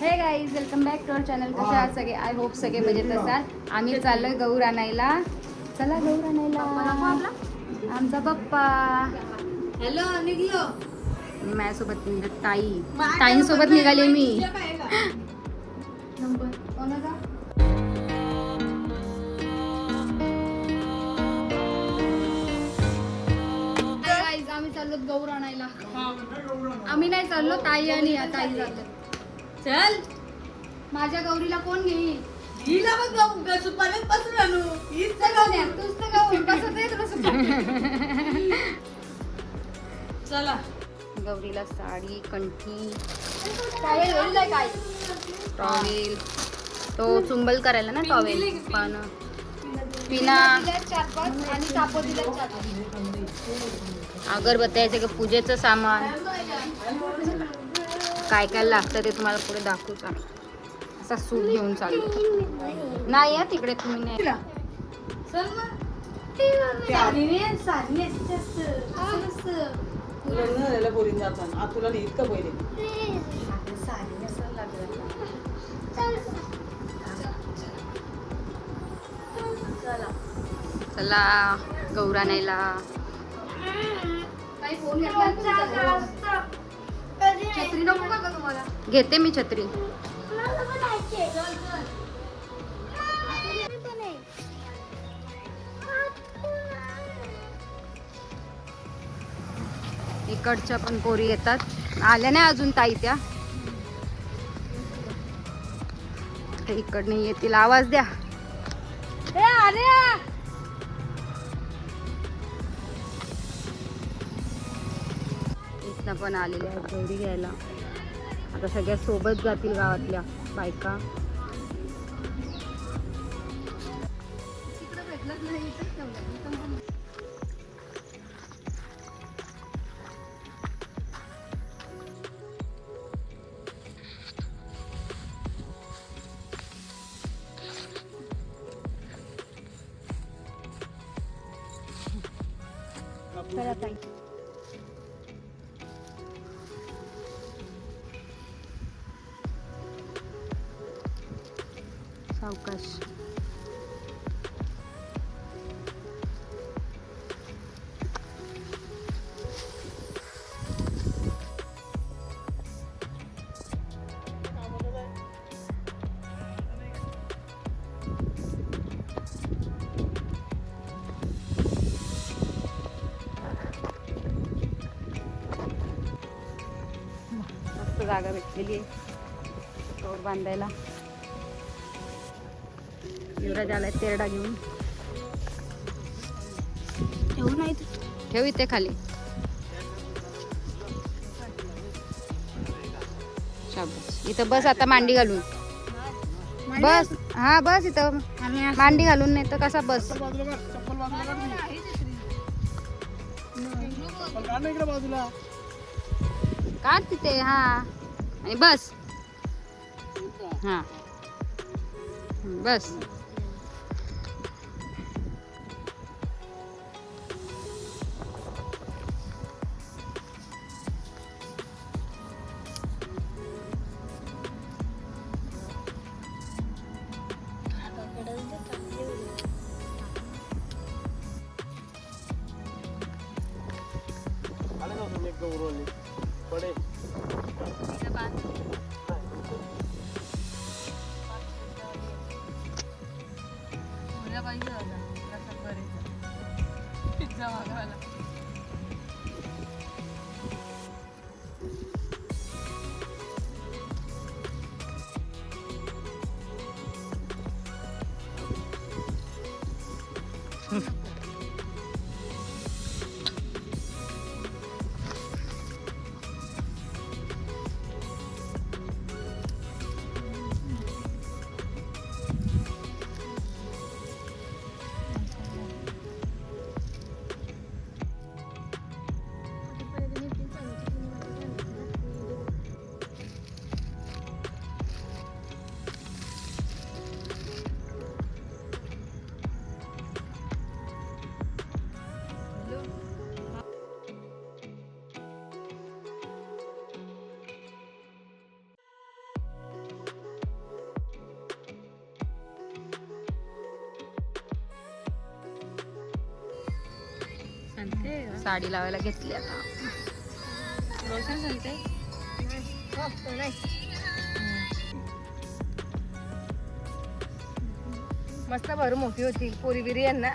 हे guys welcome back to our channel. कसे आहात सगळे? आय होप सगळे मजेत असाल. आम्ही चाललोय गौर आणायला. चला गौर आणायला. आमचा पप्पा. हॅलो निघलो. माझ्यासोबत ताईंसोबत निघाले मी. नंबर कोणाचा? गाईज आम्ही चाललो गौर आणायला. आम्ही नाही चाललो, ताई आणि ताई चाललो. चल माझ्या गौरीला कोण घेईल? हिला मग सुपारीत बसून आणू. हीच तर गाणी. तूच तर गौर बसत आहे तुला सुपारी. चला गौरीला साडी, कंठी, टॉवेल, तो चुंबल करायला ना टॉवेल, पण पिना, अगरबत्त्याचे का पूजेचं सामान, काय काय लागतं ते तुम्हाला पुढे दाखवू. चाल असा सूट घेऊन चाललो. नाही या तिकडे तुम्ही नाही. चल मग. साडीने जास्त लग्न झालेलं बोलीन जाताना तुला नाही इतकं पहिले साडी नसेल लागलं. चला चला गौर आणायला. छत्री नको का तुम्हाला? घेते मी छत्री. इकडच्या पण पोरी येतात. आल्या नाही अजून ताई त्या. इकडनं येतील, आवाज द्या. इथनं पण आलेल्या आहेत गौरी घ्यायला. आता सगळ्या सोबत जातील गावातल्या बायका. चला ताई. सावकाश. मस्त जागा भेटलेली आहे गौर बांधायला. युवराज आलाय तेरडा घेऊन. ठेव इथे खाली. शाबास. इथं बस आता मांडी घालून. बस हा बस इथं मांडी घालून. नाही तर कसा बस. काढ तिथे. हा आणि बस. हा बस. साडी लावायला घेतली आता. रोशन सांगते मस्त भर मोठी होती पोरी बिरी यांना.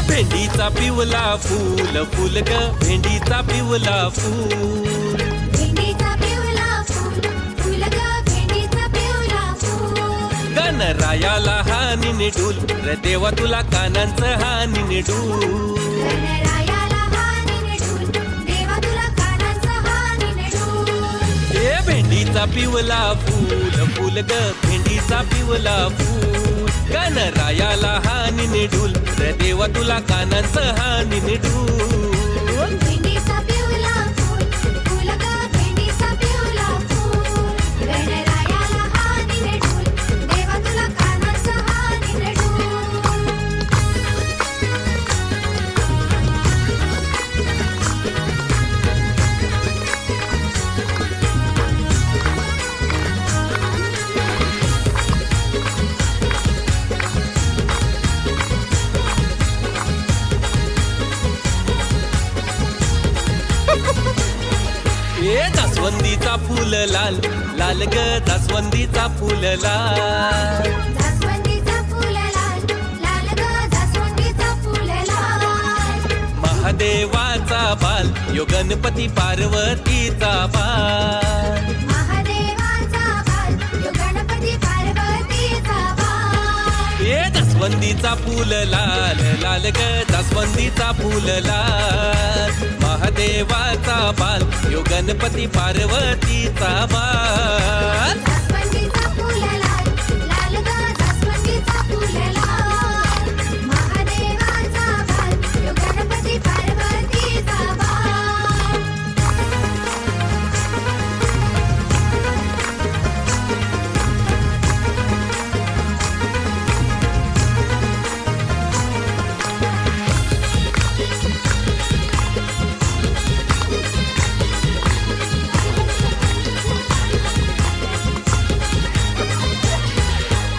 भेंडीचा पिवला फूल फुल ग भेंडीचा पिवला फूल. भेंडीचा पिवला फूल फुल ग भेंडीचा पिवला फूल. गणरायाला हा निडूल रे देवा तुला कानांचं हा निडूल. गणरायाला हा निडूल देवा तुला कानांचा हा निडूल. ए भेंडीचा पिवला फूल फुल ग भेंडीचा पिवला फूल. गणरायाला हा निडूल रे देवा तुला कानांचं हा निडूल. भेंडीचा पिवला फूल फुल ग भेंडीचा पिवला फूल. गणरायाला हा निडूल देवा तुला कानांचा हा निडूल. ए जास्वंदीचा फुल लाल लाल ग जास्वंदीचा फुल लाल. जास्वंदीचा फुल लाल लाल ग जास्वंदीचा फुल लाल. महादेवाचा बाल यो गणपती पार्वतीचा बाल. महादेवाचा बाल यो गणपती पार्वतीचा बाल. ए जास्वंदीचा फुल लाल लाल ग जास्वंदीचा फुल लाल. महादेवाचा बाल यो गणपती पार्वतीचा बाल. जास्वंदीचा फुल लाल लाल ग जास्वंदीचा फुल लाल. महादेवाचा बाल यो गणपती पार्वतीचा बाल.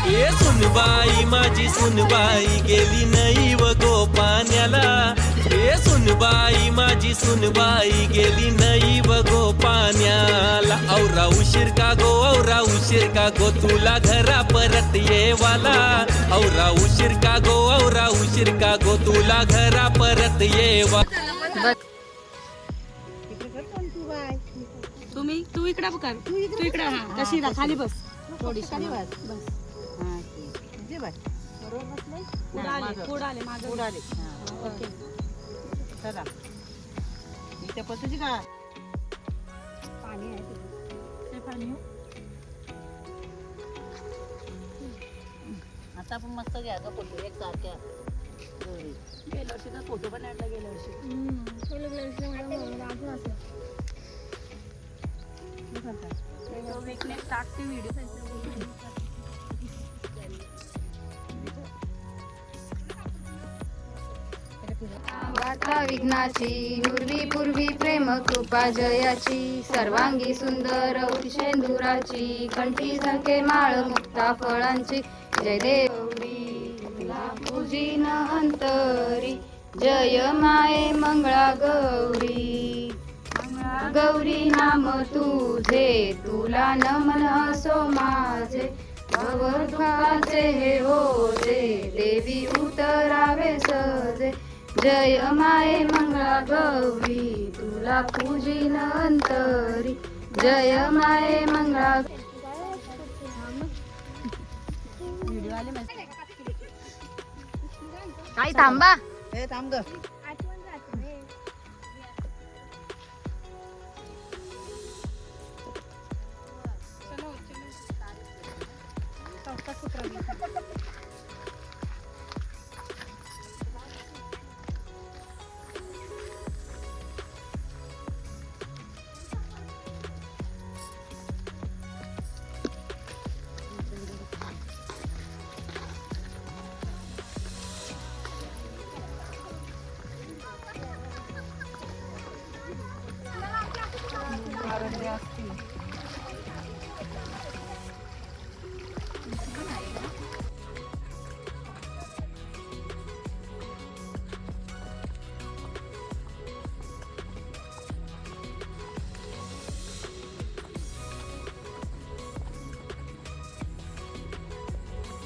ए सुनबाई माझी सुनबाई गेली नाही व गो पाण्याला. ए सुनबाई माझी सुनबाई गेली नाही व गो पाण्याला. औरा उशीर का गो औरा उशीर का गो तुला घरा परत येवाला. औरा उशीर का गो औरा उशीर का गो तुला घरा परत येवा. तू इकडं कर तू इकडं हा कशी खाली बस थोडी खाली बस बस. पुढे आले मागं आले. ओके चला इथे पसुची का पाणी आहे ते पाणी आता आपण मस्त घ्या का फोटो एक सारख्या. गेल्या वर्षी तर फोटो पण आणला गेल्या वर्षी. विकनेस टाकते व्हिडिओ. गाथा विघ्नाची नुरवी पूर्वी प्रेम कृपा जयाची सर्वांगी सुंदर शेंदुराची कंठी झळके माळ मुक्ता फळांची जय देवरी तुला पूजिन अंतरी जय माये मंगळा गौरी गौरी नाम तुझे तुला नमन असो माझे भवदुःखाचे हे होते देवी उतरावे सजे जय माये मंगळा गौरी तुला पूजिन अंतरी जय माये मंगळा. काही थांबा. हे थांब ग.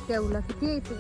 तेवढा किती येते.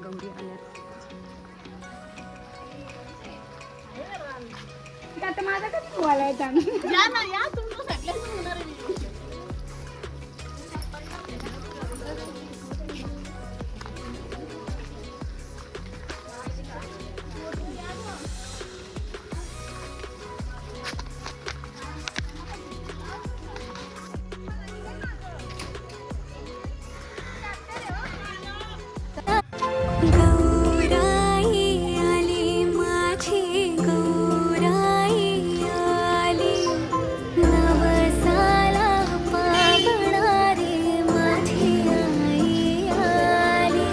गौरी आल्या आता माझा कधी बोलायचा. या ना या तुमचं सगळ्यांचं होणार आहे video. गौराई आली माझी गौराई आली नवसाला पावणारी माझी आई आली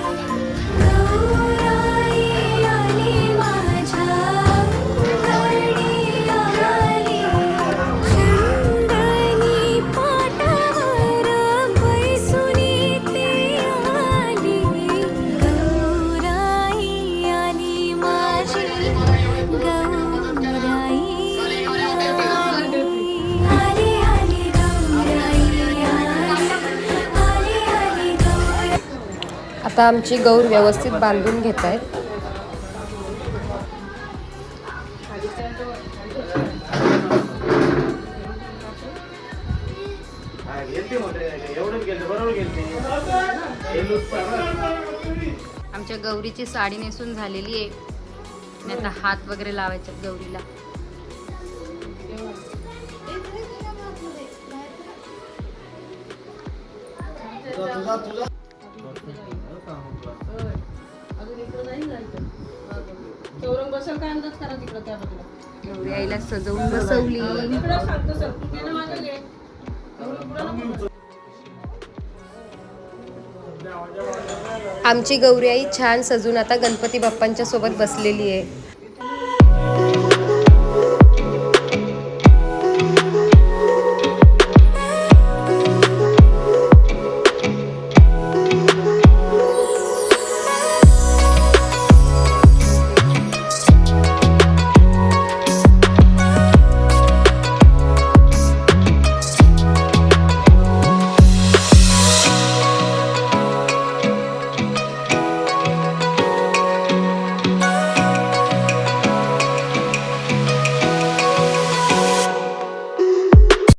गौराई आली माझ्या घरी आली चंदनी पाटावर बैसुनी ती आली गौराई आली माझी गौराई आली आली गौराई आली आली गौराई. आता आमची गौर व्यवस्थित बांधून घेत आहेत. आमच्या गौरीची साडी नेसून झालेली आहे आणि आता हात वगैरे लावायचे गौरीला. चौरंग बसेल काय अंदाज करा तिकडं त्या बाजूला. गौरी आईला सजवून बसवली. तिकडं सांगतो सर तू गेलं माझं घे. आमची गौरी आई छान सजून आता गणपती बाप्पांच्या सोबत बसलेली आहे.